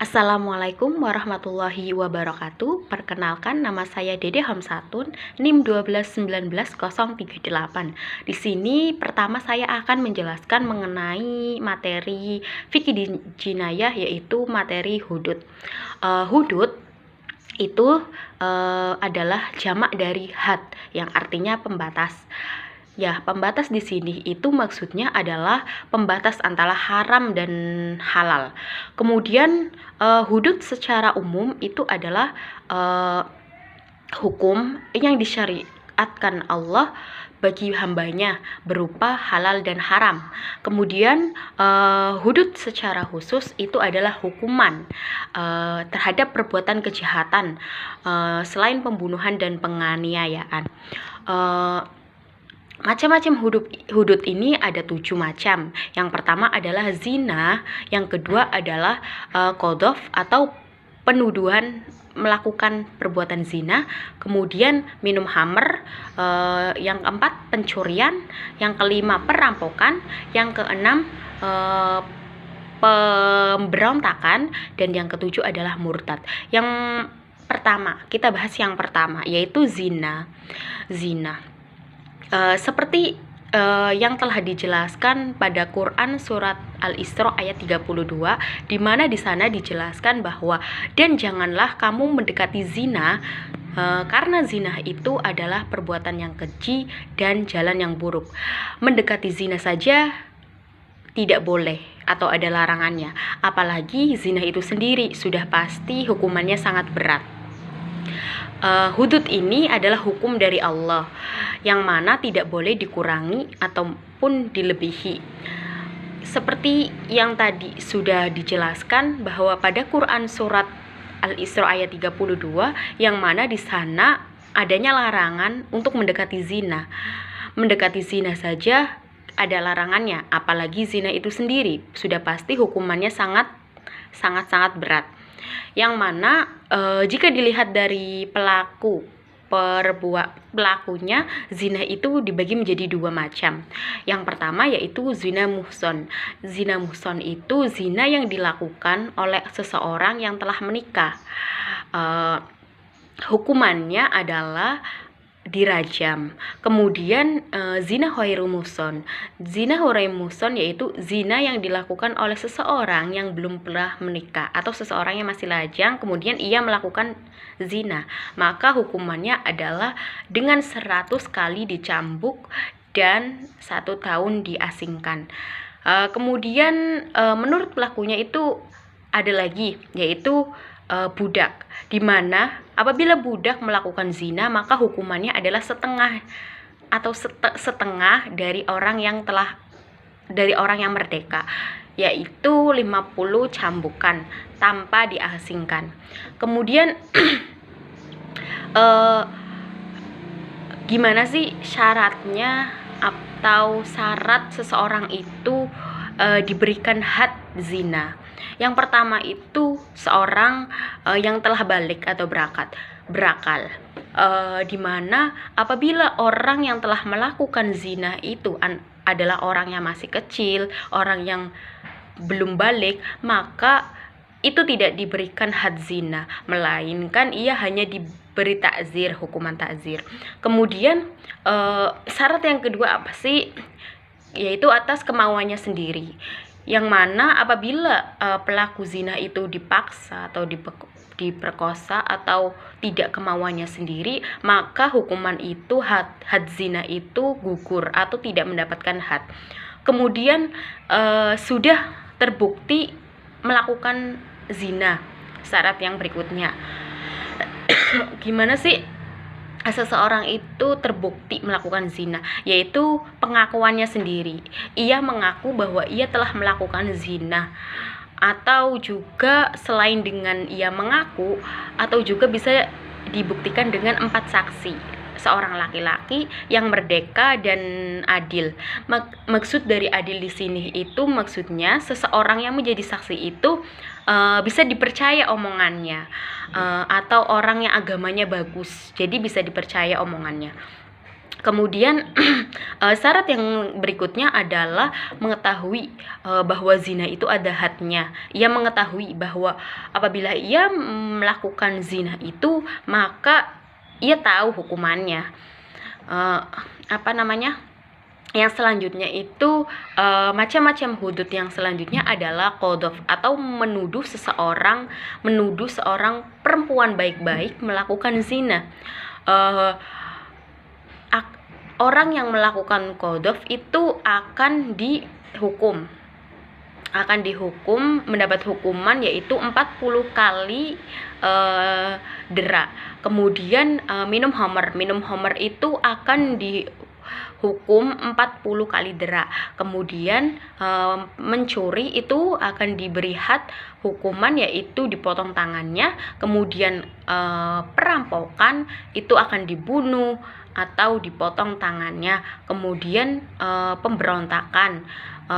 Assalamualaikum warahmatullahi wabarakatuh. Perkenalkan, nama saya Dede Hamsatun, NIM 1219038. Di sini pertama saya akan menjelaskan mengenai materi fikih jinayah, yaitu materi hudud. Hudud itu adalah jamak dari had, yang artinya pembatas. Ya, pembatas di sini itu maksudnya adalah pembatas antara haram dan halal. Kemudian hudud secara umum itu adalah hukum yang disyariatkan Allah bagi hambanya berupa halal dan haram. Kemudian hudud secara khusus itu adalah hukuman terhadap perbuatan kejahatan selain pembunuhan dan penganiayaan. Macam-macam hudud ini ada 7 macam. Yang pertama adalah zina, yang kedua adalah qadhaf atau penuduhan melakukan perbuatan zina, kemudian minum khamr, yang keempat pencurian, yang kelima perampokan, yang keenam pemberontakan, dan yang ketujuh adalah murtad. Yang pertama, kita bahas yang pertama, yaitu zina. Seperti yang telah dijelaskan pada Quran surat Al-Isra ayat 32, di mana di sana dijelaskan bahwa dan janganlah kamu mendekati zina, karena zina itu adalah perbuatan yang keji dan jalan yang buruk. Mendekati zina saja tidak boleh atau ada larangannya, apalagi zina itu sendiri sudah pasti hukumannya sangat berat. Hudud ini adalah hukum dari Allah yang mana tidak boleh dikurangi ataupun dilebihi. Seperti yang tadi sudah dijelaskan bahwa pada Quran surat Al-Isra ayat 32 yang mana di sana adanya larangan untuk mendekati zina. Mendekati zina saja ada larangannya, apalagi zina itu sendiri sudah pasti hukumannya sangat berat. Yang mana jika dilihat dari pelakunya, zina itu dibagi menjadi 2 macam. Yang pertama yaitu zina muhson. Zina muhson itu zina yang dilakukan oleh seseorang yang telah menikah. Hukumannya adalah dirajam. Kemudian zina ghairu muhson. Zina ghairu muhson yaitu zina yang dilakukan oleh seseorang yang belum pernah menikah atau seseorang yang masih lajang, kemudian ia melakukan zina. Maka hukumannya adalah dengan 100 kali dicambuk dan 1 tahun diasingkan. Kemudian menurut pelakunya itu ada lagi, yaitu budak, di mana apabila budak melakukan zina maka hukumannya adalah setengah dari orang yang merdeka, yaitu 50 cambukan tanpa diasingkan. Kemudian gimana sih syaratnya atau syarat seseorang itu diberikan had zina? Yang pertama itu seorang yang telah balik atau berakal, di mana apabila orang yang telah melakukan zina itu adalah orang yang masih kecil, orang yang belum balik, maka itu tidak diberikan had zina, melainkan ia hanya diberi takzir, hukuman takzir. Kemudian syarat yang kedua apa sih? Yaitu atas kemauannya sendiri, yang mana apabila pelaku zina itu dipaksa atau diperkosa atau tidak kemauannya sendiri, maka hukuman itu had zina itu gugur atau tidak mendapatkan had. Kemudian sudah terbukti melakukan zina, syarat yang berikutnya gimana sih seseorang itu terbukti melakukan zina? Yaitu pengakuannya sendiri. Ia mengaku bahwa ia telah melakukan zina, atau juga selain dengan ia mengaku, atau juga bisa dibuktikan dengan 4 saksi, seorang laki-laki yang merdeka dan adil. Maksud dari adil di sini itu maksudnya seseorang yang menjadi saksi itu bisa dipercaya omongannya, atau orang yang agamanya bagus, jadi bisa dipercaya omongannya. Kemudian syarat yang berikutnya adalah mengetahui bahwa zina itu ada hadnya. Ia mengetahui bahwa apabila ia melakukan zina itu, maka ia tahu hukumannya. Yang selanjutnya itu macam-macam hudud yang selanjutnya adalah qadhaf atau menuduh seorang perempuan baik-baik melakukan zina. Orang yang melakukan qadhaf itu akan dihukum mendapat hukuman yaitu 40 kali dera. Kemudian minum homer itu akan dihukum 40 kali dera. Kemudian mencuri itu akan diberi had hukuman yaitu dipotong tangannya. Kemudian perampokan itu akan dibunuh atau dipotong tangannya. Kemudian pemberontakan,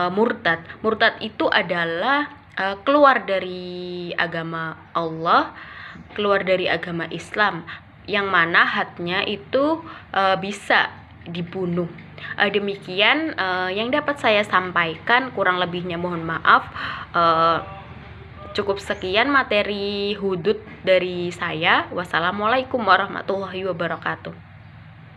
murtad itu adalah keluar dari agama Allah, keluar dari agama Islam, yang mana hadnya itu bisa dibunuh. Demikian yang dapat saya sampaikan, kurang lebihnya mohon maaf. Cukup sekian materi hudud dari saya. Wassalamualaikum warahmatullahi wabarakatuh.